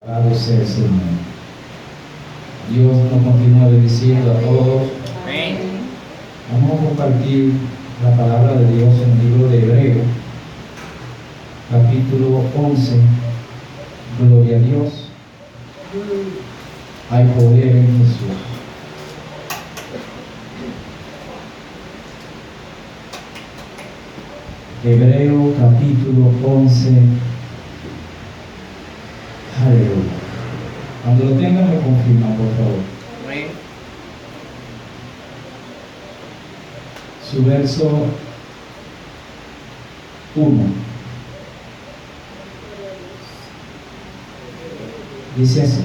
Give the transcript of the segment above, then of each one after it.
Alabado sea el Señor. Dios nos continúa bendiciendo a todos. Amén. Vamos a compartir la palabra de Dios en el libro de Hebreos, capítulo 11. Gloria a Dios. Hay poder en Jesús. Hebreos capítulo 11. Aleluya. Cuando lo tengan me confirman, por favor. Amén. Su verso 1 dice así: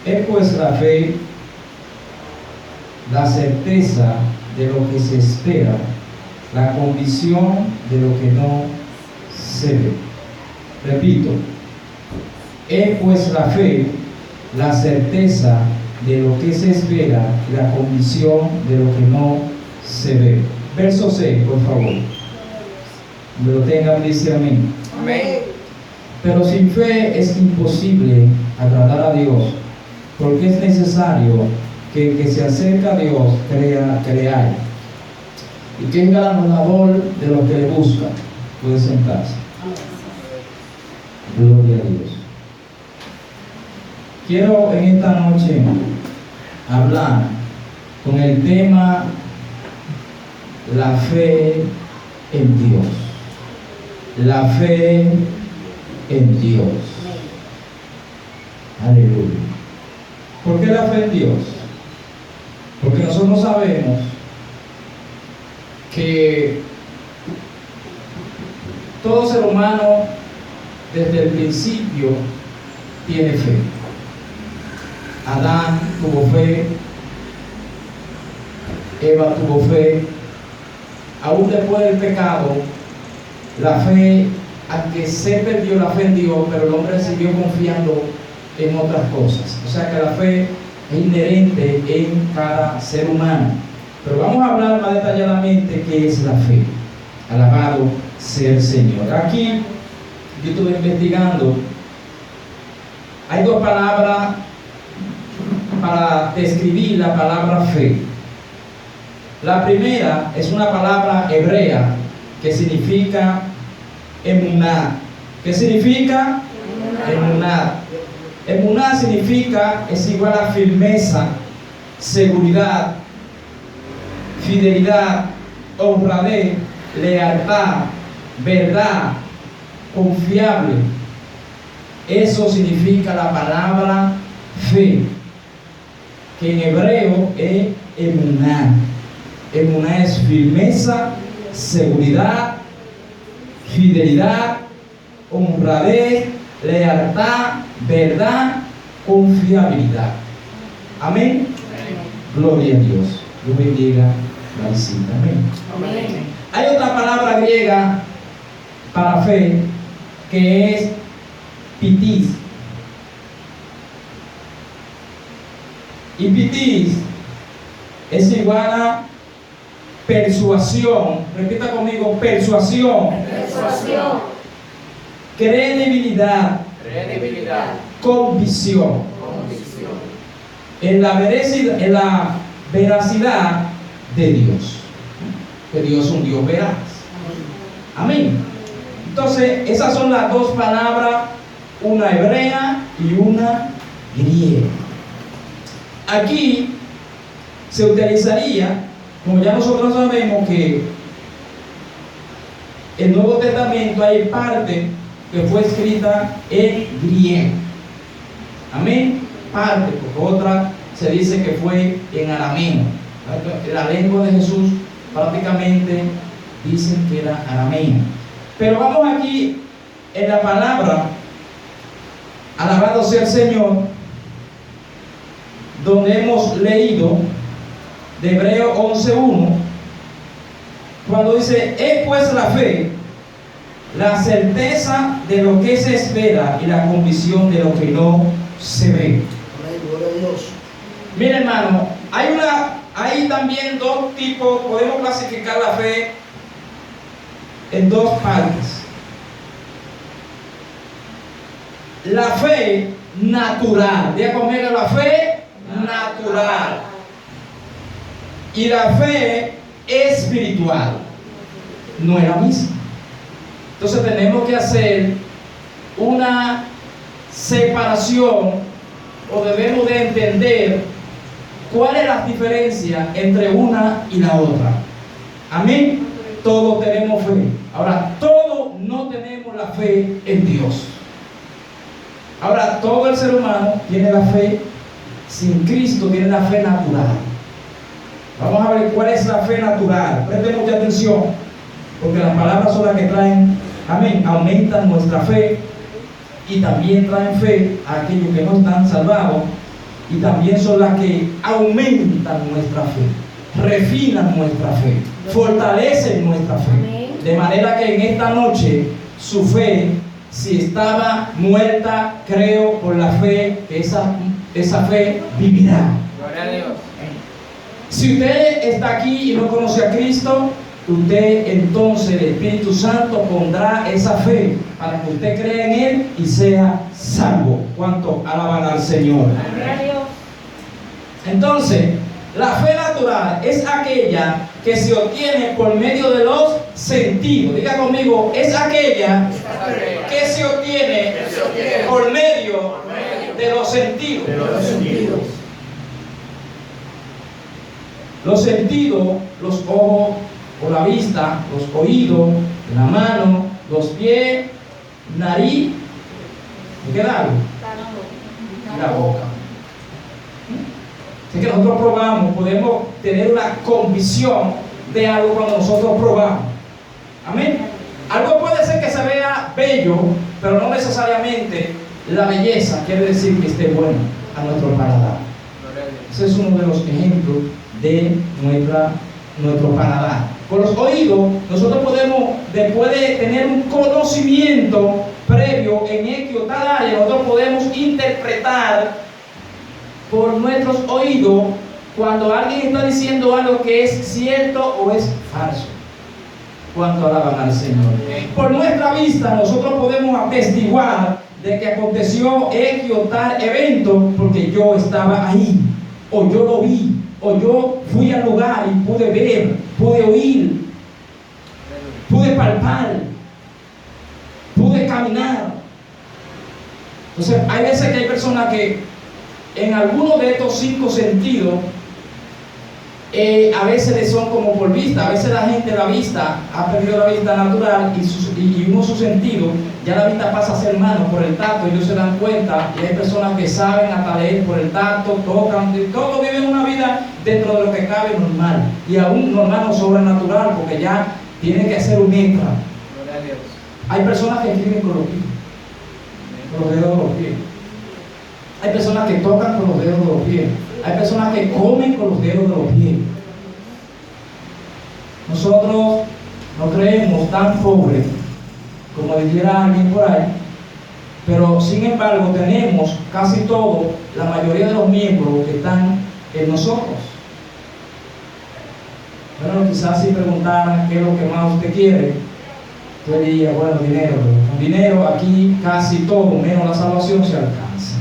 es pues la fe, la certeza de lo que se espera, la convicción de lo que no se ve. Repito, es pues la fe, la certeza de lo que se espera y la convicción de lo que no se ve. Verso 6, por favor. Me lo tengan, dice amén. Amén. Pero sin fe es imposible agradar a Dios, porque es necesario que el que se acerca a Dios crea y que es galardonador de los que le buscan. Puede sentarse. Gloria a Dios. Quiero en esta noche hablar con el tema la fe en Dios. La fe en Dios. Aleluya. ¿Por qué la fe en Dios? Porque nosotros sabemos que todo ser humano desde el principio tiene fe. Adán tuvo fe, Eva tuvo fe. Aún después del pecado, la fe, aunque se perdió la fe en Dios, pero el hombre siguió confiando en otras cosas. O sea que la fe es inherente en cada ser humano. Pero vamos a hablar más detalladamente qué es la fe. Alabado sea el Señor. Aquí yo estuve investigando. Hay dos palabras para describir la palabra fe. La primera es una palabra hebrea que significa emuná. ¿Qué significa? Emuná. Emuná significa, es igual a firmeza, seguridad, fidelidad, honradez, lealtad, verdad, confiable. Eso significa la palabra fe, que en hebreo es emuná. Emuná es firmeza, seguridad, fidelidad, honradez, lealtad, verdad, confiabilidad. Amén. Gloria a Dios. Dios bendiga la visita. Amén. Amén. Hay otra palabra griega para fe que es pitis. Y pitis es igual a persuasión. Repita conmigo: persuasión. Persuasión. Credibilidad. Credibilidad. Convicción. Convicción. En la veracidad de Dios. Que Dios es un Dios veraz. Amén. Entonces, esas son las dos palabras, una hebrea y una griega. Aquí se utilizaría, como ya nosotros sabemos que el Nuevo Testamento hay parte que fue escrita en griego. Amén. Parte, porque otra se dice que fue en arameo. La lengua de Jesús prácticamente dicen que era arameo. Pero vamos aquí en la palabra, alabado sea el Señor, donde hemos leído de Hebreos 11:1, cuando dice: es pues la fe, la certeza de lo que se espera y la convicción de lo que no se ve. Amén, gloria a Dios. Mira, hermano, hay también dos tipos. Podemos clasificar la fe en dos partes. la fe natural. Diga conmigo, la fe natural. Y la fe espiritual no es la misma. Entonces tenemos que hacer una separación, o debemos de entender cuál es la diferencia entre una y la otra. Amén. Todos tenemos fe. Ahora, todos no tenemos la fe en Dios. Ahora, todo el ser humano tiene la fe. Sin Cristo tiene la fe natural. Vamos a ver cuál es la fe natural. Presten mucha atención, porque las palabras son las que traen, amén, aumentan nuestra fe, y también traen fe a aquellos que no están salvados, y también son las que aumentan nuestra fe, refinan nuestra fe, fortalecen nuestra fe. De manera que en esta noche su fe, si estaba muerta, creo por la fe que esa fe vivirá. Gloria a Dios. Si usted está aquí y no conoce a Cristo, usted entonces, el Espíritu Santo pondrá esa fe para que usted crea en Él y sea salvo. ¿Cuánto alaban al Señor? Entonces, la fe natural es aquella que se obtiene por medio de los sentidos. Diga conmigo, es aquella que se obtiene por medio de los sentidos. Los sentidos, los ojos o la vista, los oídos, la mano, los pies, nariz, ¿me queda algo? Y la boca. Así que nosotros probamos, podemos tener una convicción de algo cuando nosotros probamos. Amén. Algo puede ser que se vea bello, pero no necesariamente la belleza quiere decir que esté bueno a nuestro paladar. Ese es uno de los ejemplos de nuestro paladar. Con los oídos, nosotros podemos, después de tener un conocimiento previo en X o tal área, nosotros podemos interpretar por nuestros oídos cuando alguien está diciendo algo que es cierto o es falso. ¿Cuánto alaban al Señor? Por nuestra vista, nosotros podemos atestiguar de que aconteció X o tal evento porque yo estaba ahí, o yo lo vi, o yo fui al lugar y pude ver, pude oír, pude palpar, pude caminar. Entonces, hay veces que hay personas que en alguno de estos 5 sentidos a veces le son como por vista. A veces la gente, la vista, ha perdido la vista natural y uno sus sentidos, ya la vista pasa a ser mano por el tacto, ellos se dan cuenta, y hay personas que saben hasta leer por el tacto, tocan, todos viven una vida dentro de lo que cabe normal, y aún normal no sobrenatural, porque ya tiene que ser un extra. Hay personas que escriben con los pies, con los dedos de los pies. Hay personas que tocan con los dedos de los pies. Hay personas que comen con los dedos de los pies. Nosotros no creemos tan pobres como dijera alguien por ahí, pero sin embargo tenemos casi todo, la mayoría de los miembros que están en nosotros. Bueno, quizás si preguntaran qué es lo que más usted quiere, usted diría, bueno, dinero, pero con dinero aquí casi todo, menos la salvación, se alcanza.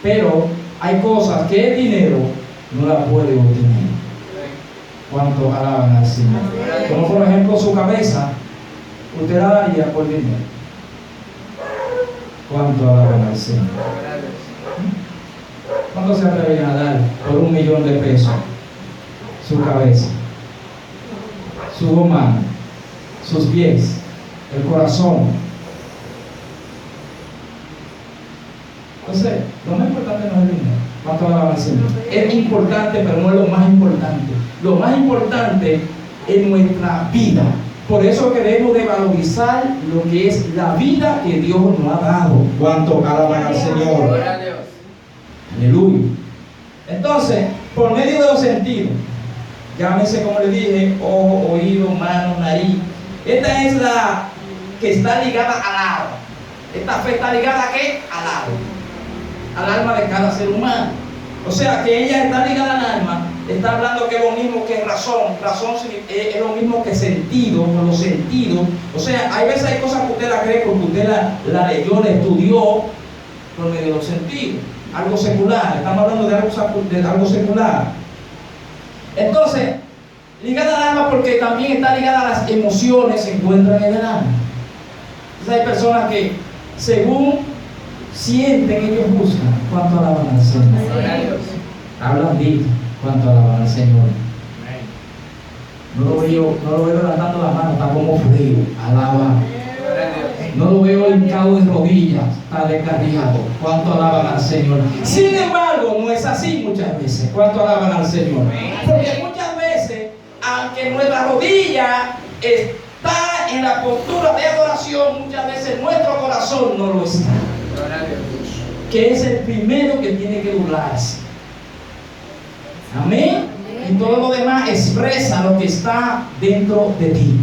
Pero hay cosas que el dinero no la puede obtener. ¿Cuánto alaban al Señor? Como por ejemplo su cabeza, usted la daría por dinero. ¿Cuánto alaban al Señor? ¿Cuánto se atreverían a dar por $1.000.000 su cabeza, sus dos manos, sus pies, el corazón? Entonces, lo más importante no es el dinero. ¿Cuánto alaban al Señor? Es importante, pero no es lo más importante. Lo más importante es nuestra vida. Por eso queremos de valorizar lo que es la vida que Dios nos ha dado. ¿Cuánto alaban al Señor? Gloria a Dios. Aleluya. Entonces, por medio de los sentidos, llámese como le dije, ojo, oído, mano, nariz. Esta es la que está ligada al alma. Esta fe está ligada ¿a qué? Al alma de cada ser humano. O sea, que ella está ligada al alma, está hablando que es lo mismo que razón. Razón es lo mismo que sentido, con los sentidos. O sea, hay veces hay cosas que usted la cree porque usted la leyó, la estudió por medio de los sentidos. Algo secular, estamos hablando de algo secular. Entonces, ligada al alma porque también está ligada a las emociones, se encuentran en el alma. Entonces hay personas que según sienten, ellos buscan cuánto alaban al Señor. Hablan bien cuánto alaban al Señor. No lo veo levantando la mano, está como frío, alaba. No lo veo hincado de rodillas, está descarriado. ¿Cuánto alaban al Señor? Sin embargo, no es así muchas veces. ¿Cuánto alaban al Señor? Porque muchas veces, aunque nuestra rodilla está en la postura de adoración, muchas veces nuestro corazón no lo está. Que es el primero que tiene que doblarse. Amén. Y todo lo demás expresa lo que está dentro de ti.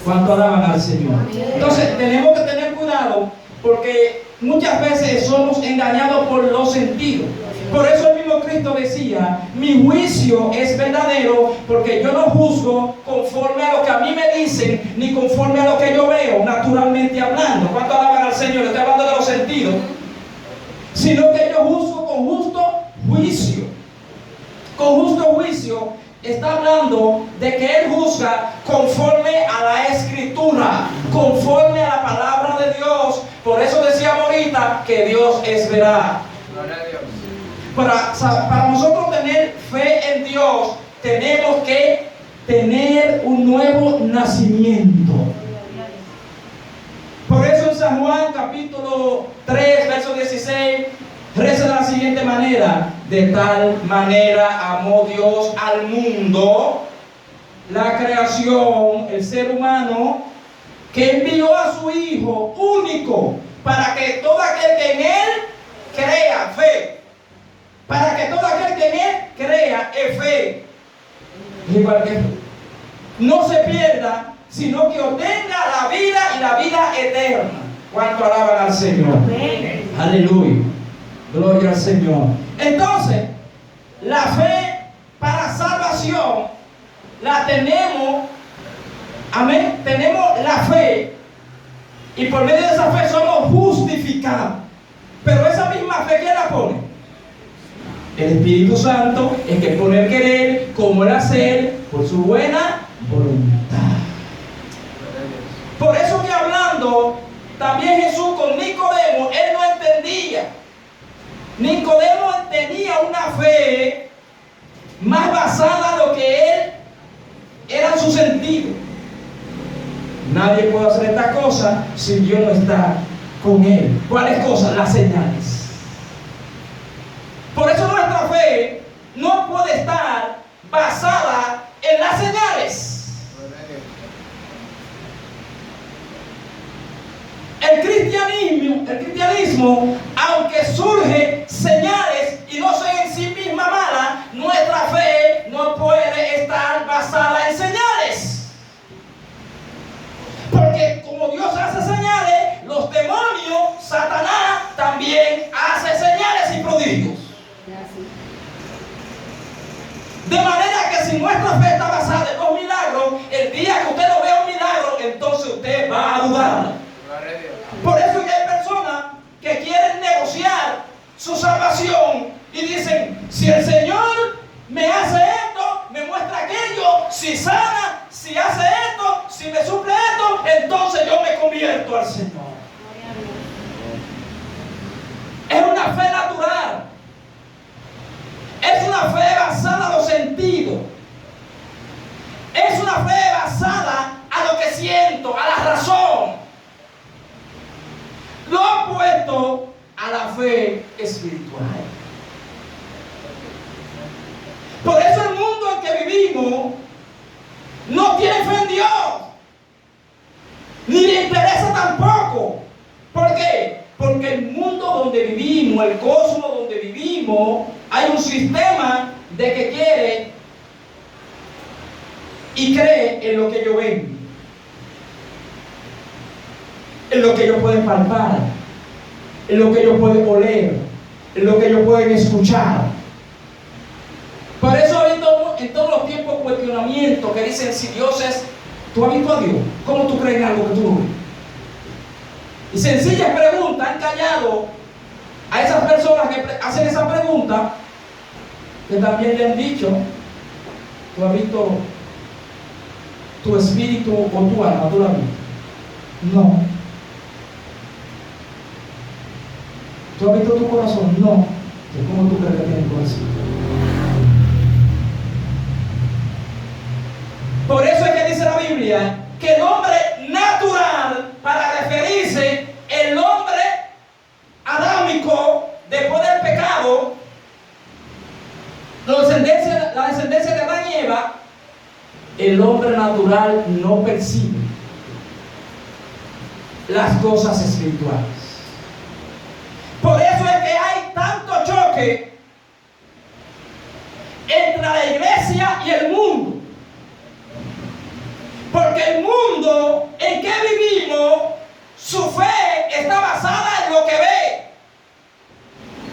¿Cuánto alaban al Señor? Entonces tenemos que tener cuidado porque muchas veces somos engañados por los sentidos. Por eso el mismo Cristo decía: mi juicio es verdadero porque yo no juzgo conforme a lo que a mí me dicen ni conforme a lo que yo veo naturalmente hablando. ¿Cuánto alaban al Señor? Estoy hablando de los sentidos. Sino que yo juzgo con justo juicio. Con justo juicio está hablando de que Él juzga conforme a la Escritura, conforme a la palabra de Dios. Por eso decíamos ahorita que Dios es veraz. Para nosotros tener fe en Dios, tenemos que tener un nuevo nacimiento. Por eso en San Juan capítulo 3, verso 16, reza de la siguiente manera: de tal manera amó Dios al mundo, la creación, el ser humano, que envió a su Hijo único para que todo aquel que en Él crea, fe. Para que todo aquel que en Él crea, es fe. Igual que no se pierda, sino que obtenga la vida y la vida eterna. ¿Cuánto alaban al Señor? Amén. Aleluya. Gloria al Señor. Entonces, la fe para salvación la tenemos. Amén. Tenemos la fe y por medio de esa fe somos justificados. Pero esa misma fe, ¿quién la pone? El Espíritu Santo, el que pone el querer como el hacer por su buena voluntad. Por eso que hablando también Jesús con Nicodemo, él no entendía. Nicodemo tenía una fe más basada en lo que él era su sentido. Nadie puede hacer esta cosa si Dios no está con él. ¿Cuáles cosas? Las señales. Por eso nuestra fe no puede estar basada en las señales. El cristianismo, aunque surge señales y no son en sí misma mala, nuestra fe no puede estar basada en señales. Porque como Dios hace señales, los demonios, Satanás, también hace señales y prodigios. De manera que si nuestra fe está basada en los milagros, el día que usted no vea un milagro, entonces usted va a dudar. Por eso que hay personas que quieren negociar su salvación y dicen: si el Señor me hace esto, me muestra aquello, si sana, si hace esto, si me suple esto, entonces yo me convierto al Señor. Es una fe natural. Es una fe basada en los sentidos. Es una fe basada a lo que siento, a la razón. Lo opuesto a la fe espiritual. Por eso el mundo en que vivimos no tiene fe en Dios. Ni le interesa tampoco. ¿Por qué? Porque el mundo donde vivimos, el cosmos donde vivimos, hay un sistema de que quiere y cree en lo que ellos ven, en lo que ellos pueden palpar, en lo que ellos pueden oler, en lo que ellos pueden escuchar. Por eso ha habido en todos los tiempos cuestionamientos que dicen si Dios es, ¿tú has visto a Dios? ¿Cómo tú crees en algo que tú no ves? Y sencillas preguntas han callado a esas personas que hacen esa pregunta, que también le han dicho, ¿tú has visto tu espíritu o tu alma? ¿Tú la has visto? No. ¿Tú has visto tu corazón? No. ¿Cómo tú crees que tiene el corazón? Por eso es que dice la Biblia que el hombre natural, para referirse el hombre adámico después del pecado, la descendencia de Adán y Eva, el hombre natural no percibe las cosas espirituales. Por eso es que hay tanto choque entre la iglesia y el mundo. Porque el mundo en que vivimos, su fe está basada en lo que ve.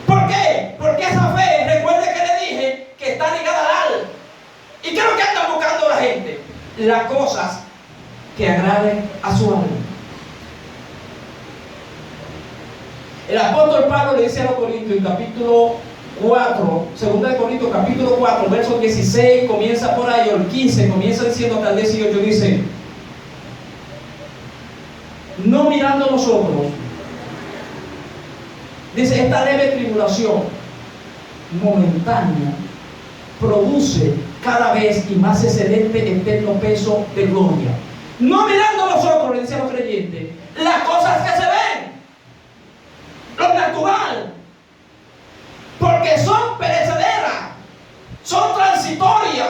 ¿Por qué? Porque esa fe, recuerde que le dije que está ligada al alma. ¿Y qué es lo que anda buscando la gente? Las cosas que agraden a su alma. El apóstol Pablo le dice a los Corintios en capítulo 4, 2 Corintios capítulo 4, verso 16, comienza por ahí, o el 15, comienza diciendo hasta el 18, dice: no mirando nosotros, dice, esta leve tribulación momentánea produce cada vez y más excelente eterno peso de gloria. No mirando nosotros, le dice a los creyentes, las cosas que se ven, lo natural, porque son perecederas, son transitorias,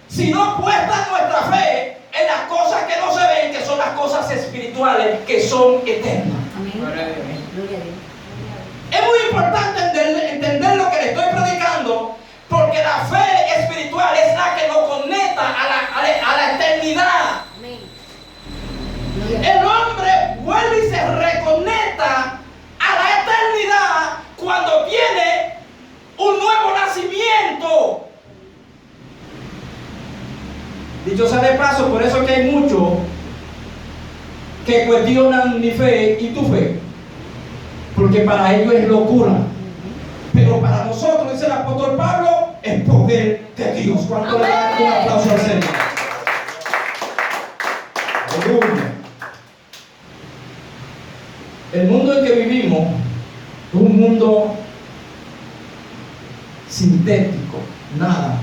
sino puesta nuestra fe en las cosas que no se ven, que son las cosas espirituales, que son eternas. Amén. Gloria a Dios. Es muy importante entender lo que le estoy predicando, porque la fe espiritual es la que nos conecta a la eternidad. Amén. El hombre vuelve y se reconecta a la eternidad cuando tiene un nuevo nacimiento. Dicho sea de paso, por eso es que hay muchos que cuestionan mi fe y tu fe, porque para ellos es locura, pero para nosotros, dice el apóstol Pablo, es poder de Dios. ¿Cuánto le dan un aplauso al Señor? Aleluya. El mundo en que vivimos es un mundo sintético, nada.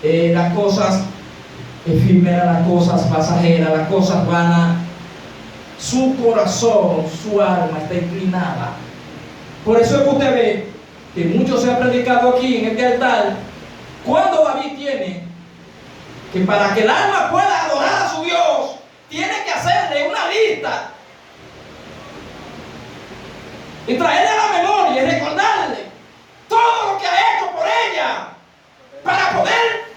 Las cosas efímeras, las cosas pasajeras, las cosas vanas. Su corazón, su alma está inclinada. Por eso es que usted ve que mucho se ha predicado aquí en este altar. Cuando David tiene que, para que el alma pueda adorar a su Dios, tiene que hacerle una lista y traerle a la memoria y recordarle todo lo que ha hecho por ella, para poder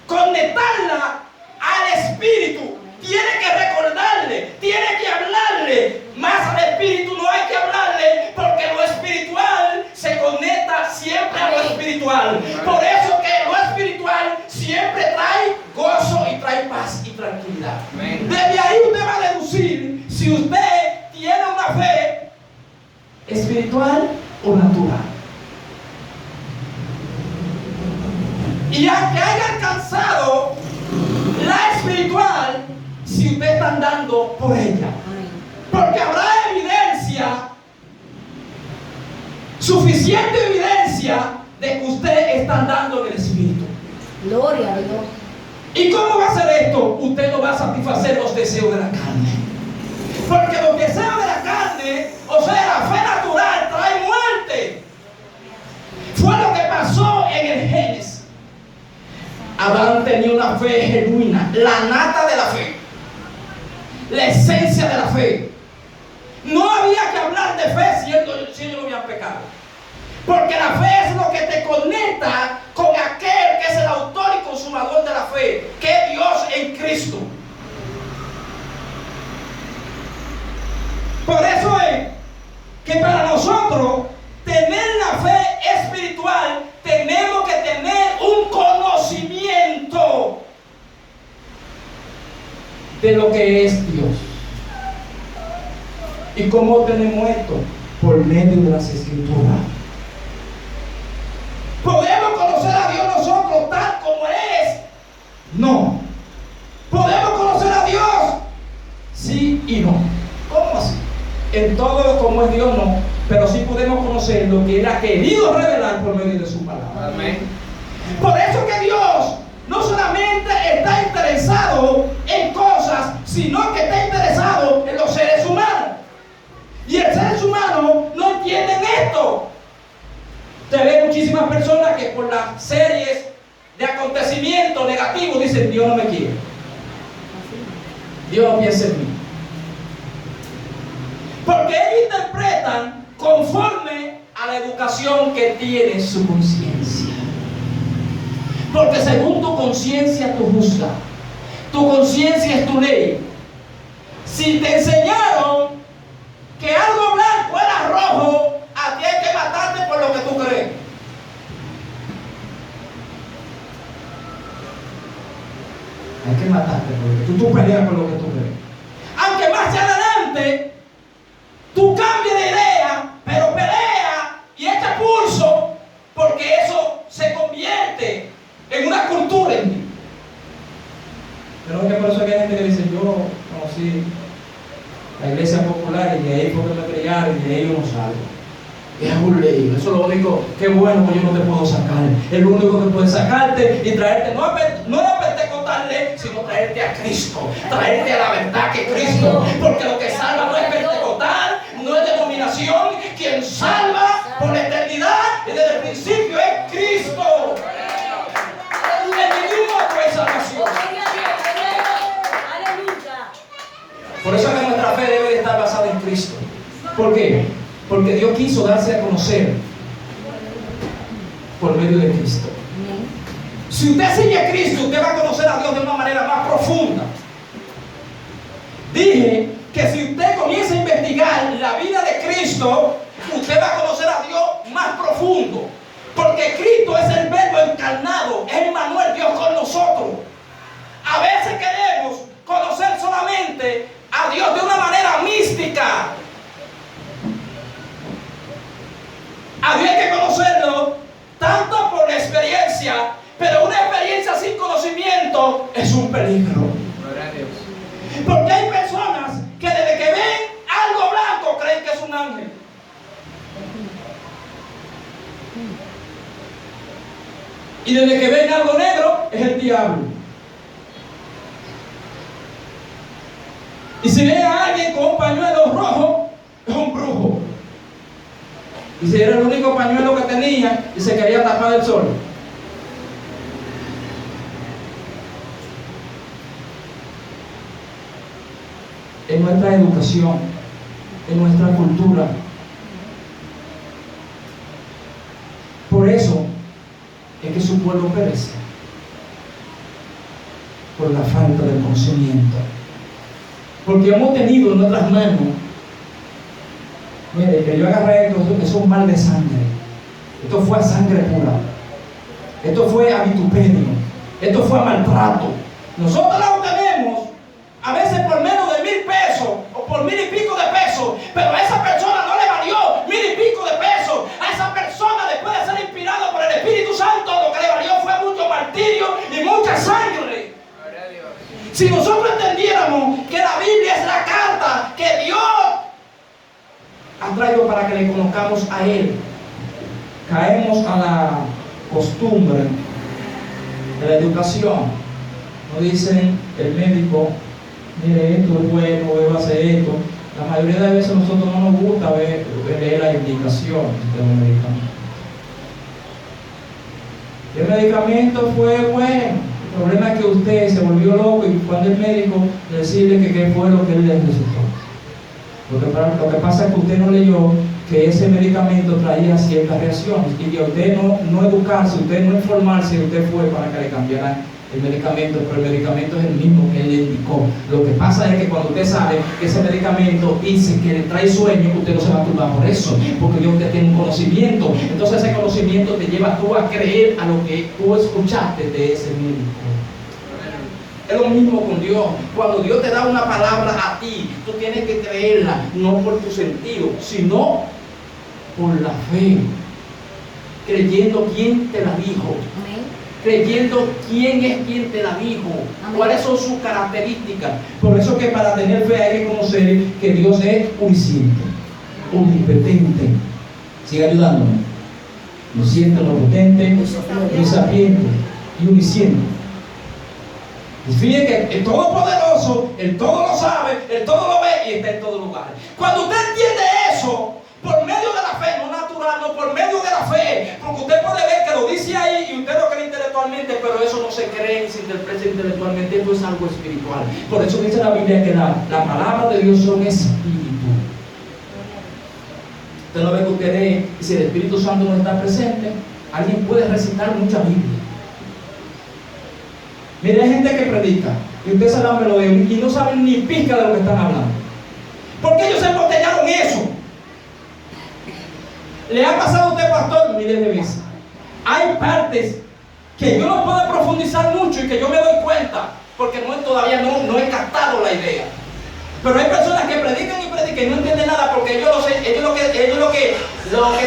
conectarla al Espíritu. Tiene que recordarle, tiene que hablarle. Más al Espíritu no hay que hablarle, porque lo espiritual se conecta siempre a lo espiritual. Por eso que lo espiritual siempre trae gozo y trae paz y tranquilidad. Amén. Desde ahí usted va a deducir si usted tiene una fe espiritual o natural. Y aunque haya alcanzado la espiritual, si usted está andando por ella, porque habrá evidencia, suficiente evidencia de que usted está andando en el Espíritu. Gloria a Dios. ¿Y cómo va a ser esto? Usted no va a satisfacer los deseos de la carne, porque los deseos de la carne, o sea, la fe natural, trae muerte. Fue lo que pasó en el Génesis. Adán tenía una fe genuina, la nata de la fe, la esencia de la fe. No había que hablar de fe si ellos no habían pecado, porque la fe es lo que te conecta con aquel que es el autor y consumador de la fe, que es Dios en Cristo. Por eso es que para nosotros tener la fe espiritual tenemos que tener de lo que es Dios. ¿Y cómo tenemos esto? Por medio de las Escrituras. ¿Podemos conocer a Dios nosotros tal como es? No. ¿Podemos conocer a Dios? Sí y no. ¿Cómo así? En todo lo como es Dios, no. Pero sí podemos conocer lo que Él ha querido revelar por medio de su palabra. Amén. Por eso que Dios no solamente está interesado en cosas, sino que está interesado en los seres humanos. Y el seres humano no entienden esto. Usted ve muchísimas personas que por las series de acontecimientos negativos dicen: Dios no me quiere, Dios no piensa en mí. Porque ellos interpretan conforme a la educación que tiene su conciencia. Porque según tu conciencia tú juzgas. Tu conciencia es tu ley. Si te enseñaron que algo blanco era rojo, a ti hay que matarte por lo que tú crees. Hay que matarte porque tú peleas por lo que tú crees. Aunque más adelante tú cambies de idea, pero pelea y echa pulso, porque eso se convierte en una cultura en ti. Pero es que por eso hay gente que dice: yo conocí la iglesia popular y de ahí fue que me criaron y de ahí yo no salgo. Es un ley. Eso es lo único. Qué bueno que yo no te puedo sacar. El único que puede sacarte y traerte no a la pentecostal, sino traerte a Cristo, traerte a la verdad que Cristo. Porque lo que salva no es pentecostal, no es denominación. Quien salva por la eternidad y desde el principio es Cristo. En ningún otro hay salvación. Por eso es que nuestra fe debe de estar basada en Cristo. ¿Por qué? Porque Dios quiso darse a conocer por medio de Cristo. Si usted sigue a Cristo, usted va a conocer a Dios de una manera más profunda. Dije que si usted comienza a investigar la vida de Cristo, usted va a conocer a Dios más profundo. Porque Cristo es el Verbo encarnado, es Emmanuel, Dios con nosotros. A veces queremos conocer solamente a Dios de una manera mística. A Dios hay que conocerlo tanto por la experiencia, pero una experiencia sin conocimiento es un peligro. Gloria a Dios. Porque hay personas que desde que ven algo blanco creen que es un ángel. Y desde que ven algo negro es el diablo. Y si ven a alguien con un pañuelo rojo, es un brujo. Y si era el único pañuelo que tenía y se quería tapar del sol. En nuestra educación, en nuestra cultura. Por eso es que su pueblo perece. Por la falta de conocimiento. Porque hemos tenido en nuestras manos, mire, que yo agarré esto, es un mal de sangre. Esto fue a sangre pura. Esto fue a vituperio. Esto fue a maltrato. Nosotros la obtenemos a veces por menos de 1,000 pesos o por 1,000 y pico de pesos, pero a esa persona no le valió 1,000 y pico de pesos. A esa persona, después de ser inspirado por el Espíritu Santo, lo que le valió fue mucho martirio y mucha sangre. Si nosotros entendiéramos que la Biblia es la carta que Dios ha traído para que le conozcamos a Él, caemos a la costumbre de la educación. Nos dicen el médico: mire, esto es bueno, bébase esto. La mayoría de veces a nosotros no nos gusta leer la indicación de los medicamentos. El medicamento fue bueno. El problema es que usted se volvió loco y cuando el médico decide que qué fue lo que él le recetó. Lo que pasa es que usted no leyó que ese medicamento traía ciertas reacciones y que usted no educarse, usted no informarse, usted fue para que le cambiaran el medicamento, pero el medicamento es el mismo que él le indicó. Lo que pasa es que cuando usted sabe que ese medicamento dice que le trae sueño, usted no se va a turbar por eso, porque ya usted tiene un conocimiento. Entonces ese conocimiento te lleva tú a creer a lo que tú escuchaste de ese médico. Es lo mismo con Dios. Cuando Dios te da una palabra a ti, tú tienes que creerla, no por tu sentido, sino por la fe. Creyendo quién te la dijo. Amén. Creyendo quién es quien te la dijo. Amén. Cuáles son sus características. Por eso que para tener fe hay que conocer que Dios es omnisciente, omnipotente. Sigue ayudándome. Omnisciente, omnipotente, omnisapiente y omnisciente. Y fíjense que el Todopoderoso, el todo lo sabe, el todo lo ve y está en todo lugar. Cuando usted entiende eso, por medio de la fe, no natural, no por medio de la fe, porque usted puede ver que lo dice ahí y usted lo cree intelectualmente, pero eso no se cree ni se interpreta intelectualmente, esto es algo espiritual. Por eso dice la Biblia que la palabra de Dios son espíritu. Usted no ve que usted lee, y si el Espíritu Santo no está presente, alguien puede recitar mucha Biblia. Mire, hay gente que predica y usted se la melodía y no saben ni pizca de lo que están hablando. Porque ellos se embotellaron eso. ¿Le ha pasado a usted, pastor? Miles de veces. Hay partes que yo no puedo profundizar mucho y que yo me doy cuenta porque todavía no he captado la idea. Pero hay personas que predican y predican y no entienden nada porque ellos lo que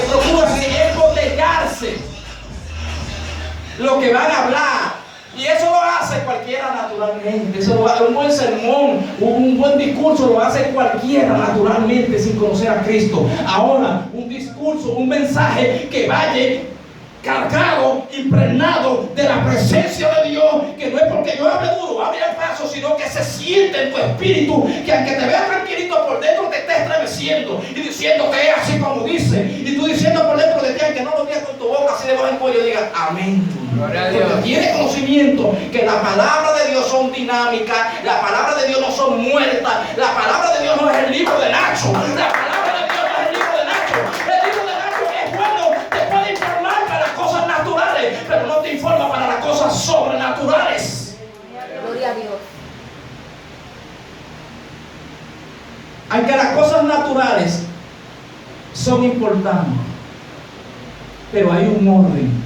procuran es embotellarse lo que van a hablar. Y eso lo hace cualquiera naturalmente. Un buen sermón, un buen discurso lo hace cualquiera naturalmente sin conocer a Cristo. Ahora, un discurso, un mensaje que vaya cargado, impregnado de la presencia de Dios, que no es porque yo hable duro, hable al paso, sino que se siente en tu espíritu, que aunque te veas tranquilito por dentro te esté estremeciendo y diciendo que es así como dice, y tú diciendo por dentro de ti, aunque no lo digas con tu boca, así debajo del cuello, digas amén. Porque tiene conocimiento que la palabra de Dios son dinámicas, la palabra de Dios no son muertas, la palabra de Dios no es el libro de Nacho, la palabra de Dios no es el libro de Nacho. El libro de Nacho es bueno, te puede informar para las cosas naturales, pero no te informa para las cosas sobrenaturales. Gloria a Dios. Aunque las cosas naturales son importantes, pero hay un orden.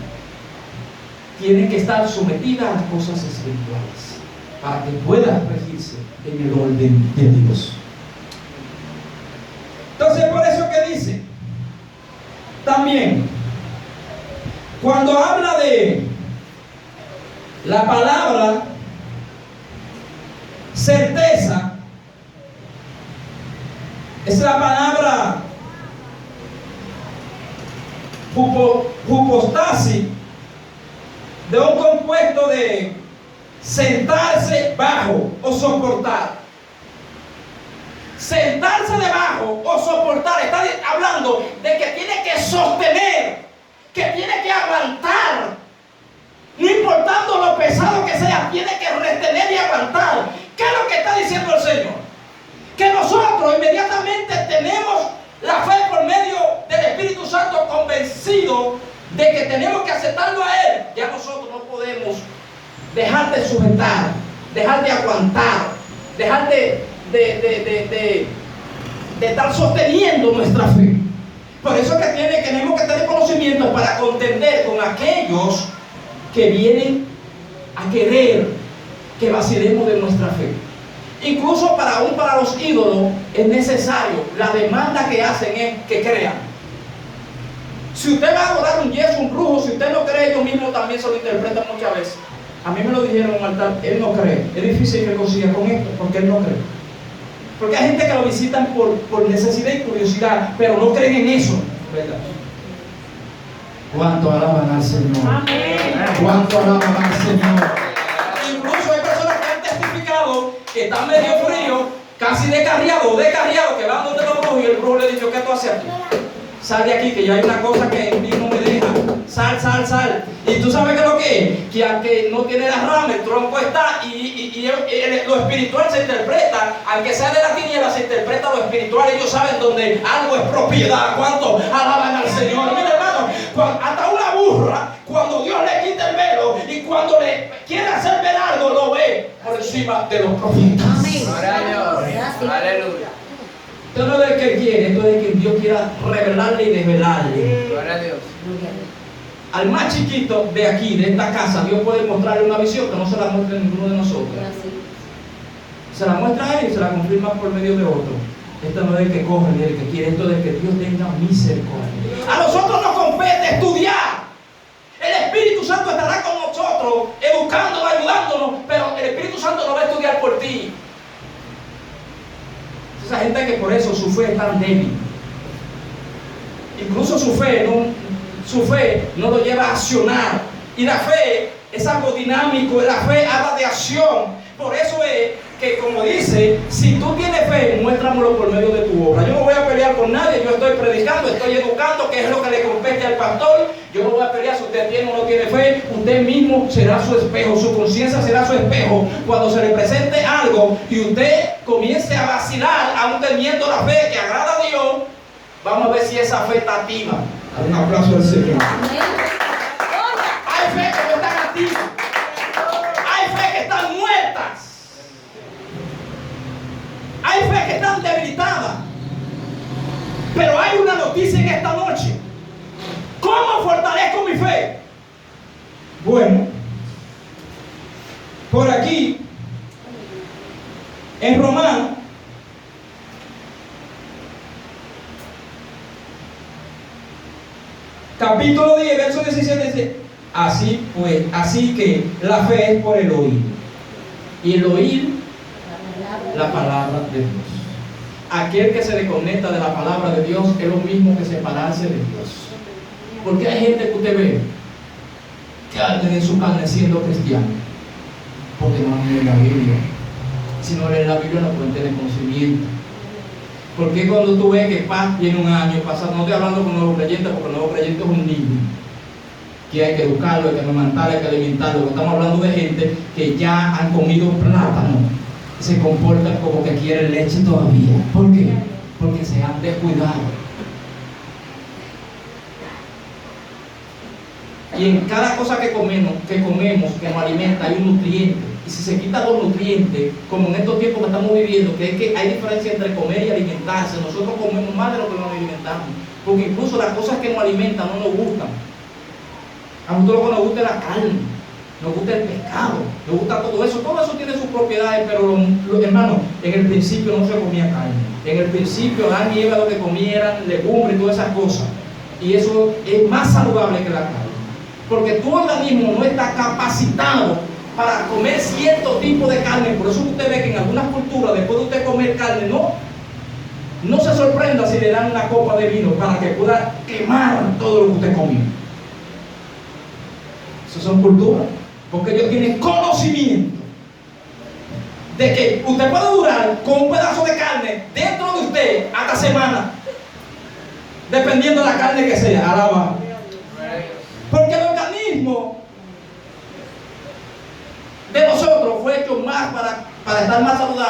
Tienen que estar sometidas a las cosas espirituales para que puedan regirse en el orden de Dios. Entonces, por eso que dice también, cuando habla de la palabra certeza, es la palabra hypostasis, de un compuesto de sentarse bajo o soportar. Sentarse debajo o soportar, está hablando de que tiene que sostener, que tiene que aguantar, no importando lo pesado que sea, tiene que retener y aguantar. ¿Qué es lo que está diciendo el Señor? Que nosotros inmediatamente tenemos la fe por medio del Espíritu Santo, convencido de que tenemos que aceptarlo a Él. Ya nosotros no podemos dejar de sujetar, dejar de aguantar, dejar de estar sosteniendo nuestra fe. Por eso es que tenemos que tener conocimiento para contender con aquellos que vienen a querer que vacilemos de nuestra fe. Incluso para los ídolos es necesario, la demanda que hacen es que crean. Si usted va a adorar un yeso, un brujo, si usted no cree, ellos mismos también se lo interpretan muchas veces. A mí me lo dijeron en un altar, él no cree. Es difícil que consiga con esto, porque él no cree. Porque hay gente que lo visitan por necesidad y curiosidad, pero no creen en eso, ¿verdad? ¿Cuánto alaban al Señor? Amén. ¿Cuánto alaban al Señor? Incluso hay personas que han testificado que están medio fríos, casi descarriados, que van donde los brujos y el brujo le ha dicho, ¿qué tú haces aquí? Sal de aquí, que ya hay una cosa que en mí no me deja. Sal. Y tú sabes qué es lo que es, que aunque no tiene las ramas, el tronco está y lo espiritual se interpreta, aunque sea de la tiniebla, se interpreta lo espiritual. Ellos saben donde algo es propiedad. ¿Cuánto alaban al Señor? Mira, hermano, hasta una burra, cuando Dios le quita el velo y cuando le quiere hacer ver algo, lo ve por encima de los profetas. Amén. Aleluya. Esto no es del que quiere, esto es de que Dios quiera revelarle y desvelarle. Gloria a Dios. al más chiquito de aquí, de esta casa, Dios puede mostrarle una visión que no se la muestra a ninguno de nosotros. Se la muestra a él y se la confirma por medio de otro. Esto no es el que corre ni el que quiere, esto es el que Dios tenga misericordia. A nosotros nos compete estudiar. El Espíritu Santo estará con nosotros, educándonos, ayudándonos, pero el Espíritu Santo no va a estudiar por ti. Esa gente que por eso su fe es tan débil. Incluso su fe no lo lleva a accionar. Y la fe es algo dinámico, la fe habla de acción. Por eso es que, como dice, si tú tienes fe, muéstramelo por medio de tu obra. Yo no voy a pelear con nadie, yo estoy predicando, estoy educando, que es lo que le compete al pastor. Yo no voy a pelear si usted tiene o no tiene fe. Usted mismo será su espejo, su conciencia será su espejo. Cuando se le presente algo y usted comience a vacilar, aún teniendo la fe que agrada a Dios, vamos a ver si esa fe está activa. Un aplauso al Señor. Hay fe que no están activas. Hay fe que están muertas. Hay fe que están debilitadas. Pero hay una noticia en esta noche. ¿Cómo fortalezco mi fe? Bueno, por aquí, en Romanos, capítulo 10, verso 17 dice: así pues, así que la fe es por el oír, y el oír la palabra de Dios. Aquel que se desconecta de la palabra de Dios es lo mismo que separarse de Dios. Porque hay gente que usted ve que andan en su carne siendo cristiano, porque no leen la Biblia. Si no leen la Biblia no pueden tener conocimiento. Porque cuando tú ves que viene un año pasado, no estoy hablando con nuevos creyentes, porque el nuevo creyente es un niño que hay que educarlo, hay que amamantarlo, hay que alimentarlo. Estamos hablando de gente que ya han comido plátano, se comportan como que quieren leche todavía. ¿Por qué? Porque se han descuidado. Y en cada cosa que comemos, que nos alimenta, hay un nutriente. Y si se quitan los nutrientes, como en estos tiempos que estamos viviendo, que es que hay diferencia entre comer y alimentarse. Nosotros comemos más de lo que nos alimentamos. Porque incluso las cosas que nos alimentan no nos gustan. A nosotros lo que nos gusta es la carne, nos gusta el pescado, nos gusta todo eso. Todo eso tiene sus propiedades, pero hermanos, en el principio no se comía carne. En el principio Adán y Eva lo que comieran, legumbres y todas esas cosas. Y eso es más saludable que la carne. Porque tu organismo no está capacitado para comer cierto tipo de carne. Por eso usted ve que en algunas culturas, después de usted comer carne, no se sorprenda si le dan una copa de vino para que pueda quemar todo lo que usted comió. Esas son culturas, porque ellos tienen conocimiento de que usted puede durar con un pedazo de carne dentro de usted hasta semana, dependiendo de la carne que sea. Alaba. Porque el organismo de nosotros fue hecho más para estar más saludable.